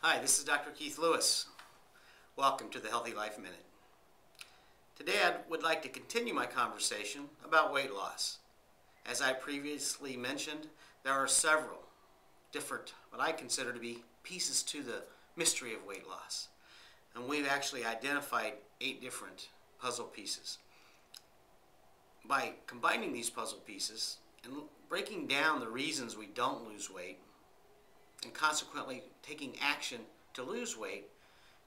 Hi, this is Dr. Keith Lewis. Welcome to the Healthy Life Minute. Today I would like to continue my conversation about weight loss. As I previously mentioned, there are several different, what I consider to be pieces to the mystery of weight loss. And we've actually identified 8 different puzzle pieces. By combining these puzzle pieces and breaking down the reasons we don't lose weight, and consequently taking action to lose weight,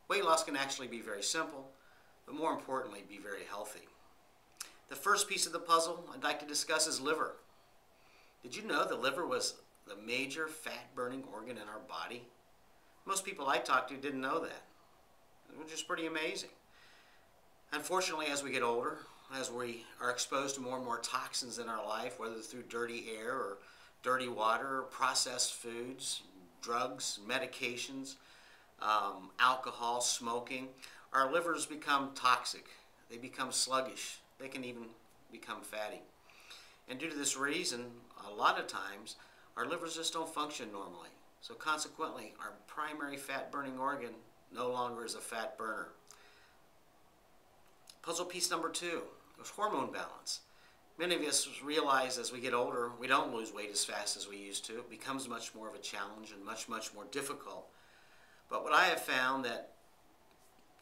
weight loss can actually be very simple, but more importantly, be very healthy. The first piece of the puzzle I'd like to discuss is liver. Did you know the liver was the major fat-burning organ in our body? Most people I talked to didn't know that, which is pretty amazing. Unfortunately, as we get older, as we are exposed to more and more toxins in our life, whether through dirty air or dirty water, or processed foods, drugs, medications, alcohol, smoking, our livers become toxic. They become sluggish. They can even become fatty. And due to this reason, a lot of times, our livers just don't function normally. So consequently, our primary fat-burning organ no longer is a fat burner. Puzzle piece number 2 is hormone balance. Many of us realize as we get older, we don't lose weight as fast as we used to. It becomes much more of a challenge and much more difficult. But what I have found that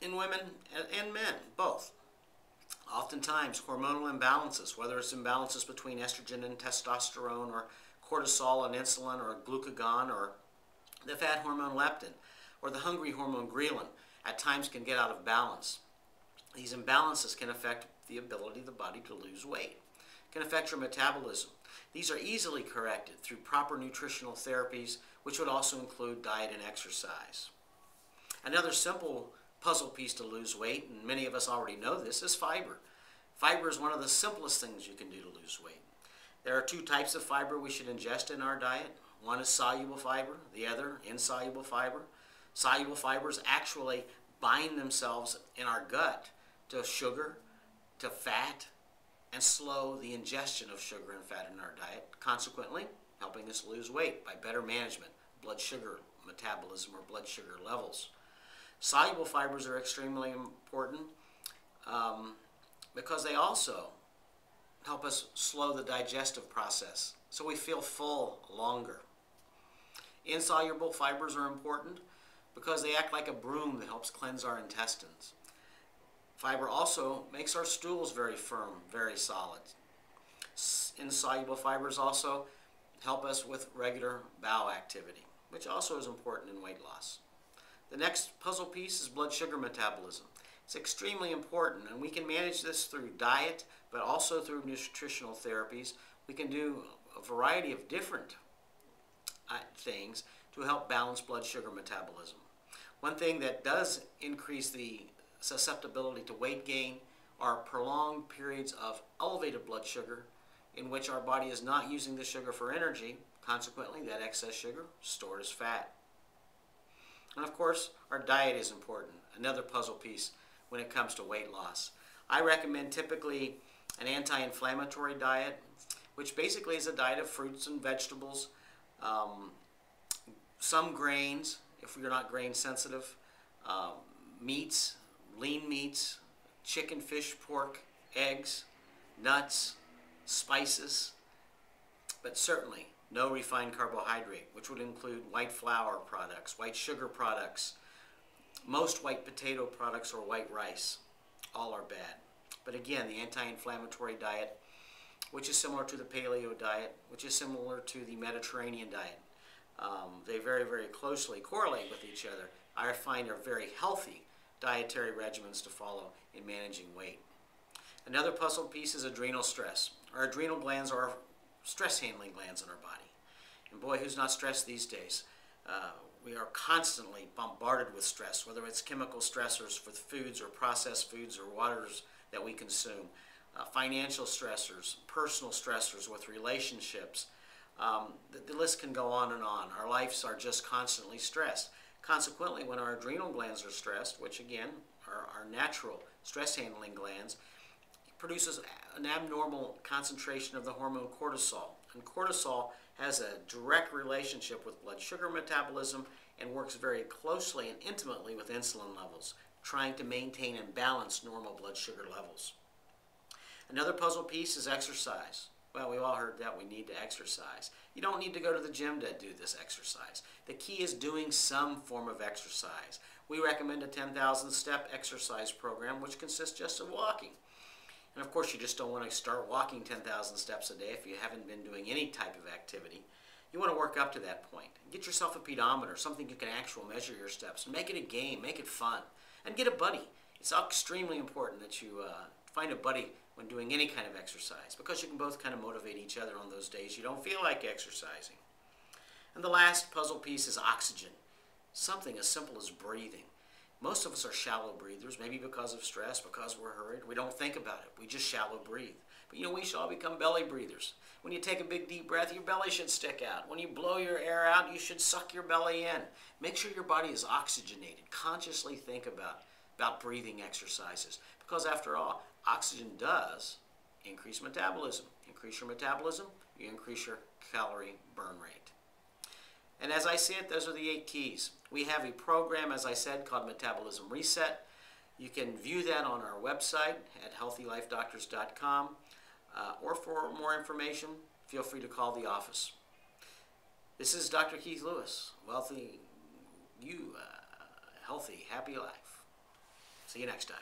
in women and men, both, oftentimes hormonal imbalances, whether it's imbalances between estrogen and testosterone, or cortisol and insulin, or glucagon, or the fat hormone leptin, or the hungry hormone ghrelin, at times can get out of balance. These imbalances can affect the ability of the body to lose weight. Can affect your metabolism. These are easily corrected through proper nutritional therapies, which would also include diet and exercise. Another simple puzzle piece to lose weight, and many of us already know this, is fiber. Fiber is one of the simplest things you can do to lose weight. There are 2 types of fiber we should ingest in our diet. One is soluble fiber, the other insoluble fiber. Soluble fibers actually bind themselves in our gut to sugar, to fat, and slow the ingestion of sugar and fat in our diet, consequently helping us lose weight by better management, blood sugar metabolism or blood sugar levels. Soluble fibers are extremely important because they also help us slow the digestive process, so we feel full longer. Insoluble fibers are important because they act like a broom that helps cleanse our intestines. Fiber also makes our stools very firm, very solid. Insoluble fibers also help us with regular bowel activity, which also is important in weight loss. The next puzzle piece is blood sugar metabolism. It's extremely important, and we can manage this through diet, but also through nutritional therapies. We can do a variety of different things to help balance blood sugar metabolism. One thing that does increase the susceptibility to weight gain are prolonged periods of elevated blood sugar in which our body is not using the sugar for energy. Consequently, that excess sugar is stored as fat. And of course, our diet is important, another puzzle piece when it comes to weight loss. I recommend typically an anti-inflammatory diet, which basically is a diet of fruits and vegetables, some grains, if you're not grain sensitive, meats, lean meats, chicken, fish, pork, eggs, nuts, spices, but certainly no refined carbohydrate, which would include white flour products, white sugar products, most white potato products, or white rice. All are bad. But again, the anti-inflammatory diet, which is similar to the paleo diet, which is similar to the Mediterranean diet, they very closely correlate with each other. I find are very healthy dietary regimens to follow in managing weight. Another puzzle piece is adrenal stress. Our adrenal glands are stress handling glands in our body. And boy, who's not stressed these days? We are constantly bombarded with stress, whether it's chemical stressors for foods or processed foods or waters that we consume, financial stressors, personal stressors with relationships. The list can go on and on. Our lives are just constantly stressed. Consequently, when our adrenal glands are stressed, which again are our natural stress handling glands, it produces an abnormal concentration of the hormone cortisol. And cortisol has a direct relationship with blood sugar metabolism and works very closely and intimately with insulin levels, trying to maintain and balance normal blood sugar levels. Another puzzle piece is exercise. Well, we've all heard that we need to exercise. You don't need to go to the gym to do this exercise. The key is doing some form of exercise. We recommend a 10,000 step exercise program, which consists just of walking. And of course, you just don't want to start walking 10,000 steps a day if you haven't been doing any type of activity. You want to work up to that point. Get yourself a pedometer, something you can actually measure your steps. And make it a game, make it fun. And get a buddy. It's extremely important that you find a buddy when doing any kind of exercise, because you can both kind of motivate each other on those days you don't feel like exercising. And the last puzzle piece is oxygen. Something as simple as breathing. Most of us are shallow breathers, maybe because of stress, because we're hurried. We don't think about it. We just shallow breathe. But we should all become belly breathers. When you take a big deep breath, your belly should stick out. When you blow your air out, you should suck your belly in. Make sure your body is oxygenated. Consciously think about breathing exercises. Because after all, oxygen does increase metabolism. Increase your metabolism, you increase your calorie burn rate. And as I see it, those are the 8 keys. We have a program, as I said, called Metabolism Reset. You can view that on our website at healthylifedoctors.com. Or for more information, feel free to call the office. This is Dr. Keith Lewis. Healthy, happy life. See you next time.